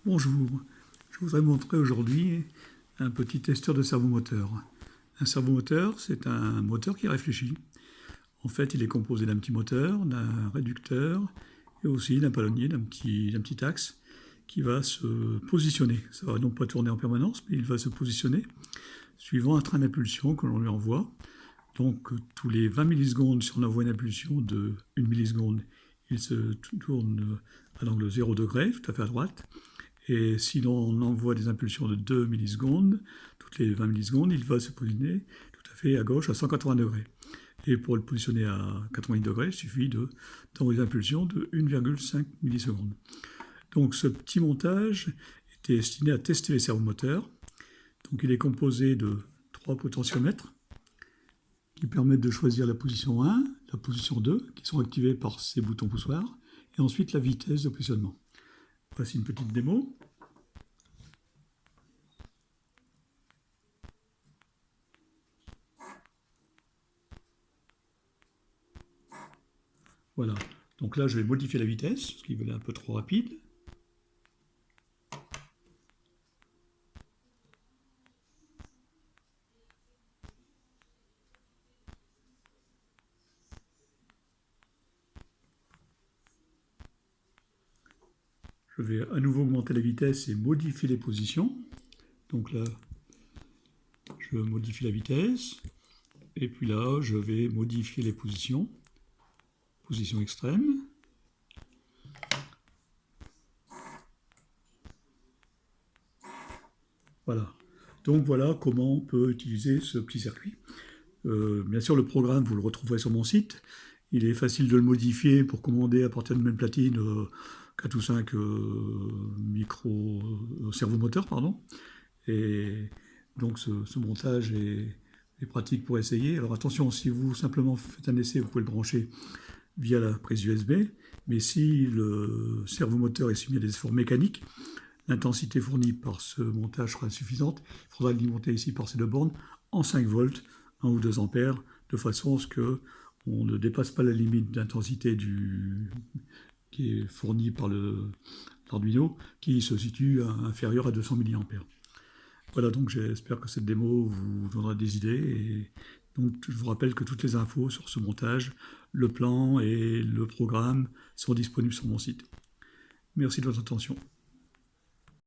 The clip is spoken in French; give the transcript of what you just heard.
Bonjour, je voudrais montrer aujourd'hui un petit testeur de servomoteur. Un servomoteur, c'est un moteur qui réfléchit. En fait, il est composé d'un petit moteur, d'un réducteur et aussi d'un palonnier, d'un petit axe qui va se positionner. Ça va non pas tourner en permanence, mais il va se positionner suivant un train d'impulsion que l'on lui envoie. Donc, tous les 20 millisecondes, si on envoie une impulsion de 1 milliseconde, il se tourne à l'angle 0 degré, tout à fait à droite. Et si l'on envoie des impulsions de 2 millisecondes, toutes les 20 millisecondes, il va se positionner tout à fait à gauche à 180 degrés. Et pour le positionner à 90 degrés, il suffit d'envoyer des impulsions de 1,5 millisecondes. Donc ce petit montage était destiné à tester les servomoteurs. Donc il est composé de 3 potentiomètres qui permettent de choisir la position 1, la position 2, qui sont activés par ces boutons poussoirs, et ensuite la vitesse de positionnement. Voici une petite démo. Voilà, donc là je vais modifier la vitesse, parce qu'il est un peu trop rapide. Je vais à nouveau augmenter la vitesse et modifier les positions. Donc là, je modifie la vitesse. Et puis là, je vais modifier les positions. Position extrême. Voilà. Donc voilà comment on peut utiliser ce petit circuit. Bien sûr, le programme, vous le retrouverez sur mon site. Il est facile de le modifier pour commander à partir de même platine 4 ou 5 servomoteurs, pardon. Et donc ce montage est pratique pour essayer. Alors attention, si vous simplement faites un essai, vous pouvez le brancher via la prise USB. Mais si le servomoteur est soumis à des efforts mécaniques, l'intensité fournie par ce montage sera insuffisante. Il faudra l'alimenter ici par ces deux bornes en 5 volts, 1 ou 2 ampères, de façon à ce qu'on ne dépasse pas la limite d'intensité qui est fournie par l'Arduino, qui se situe inférieur à 200 mA. Voilà, donc j'espère que cette démo vous donnera des idées. Et donc je vous rappelle que toutes les infos sur ce montage, le plan et le programme sont disponibles sur mon site. Merci de votre attention.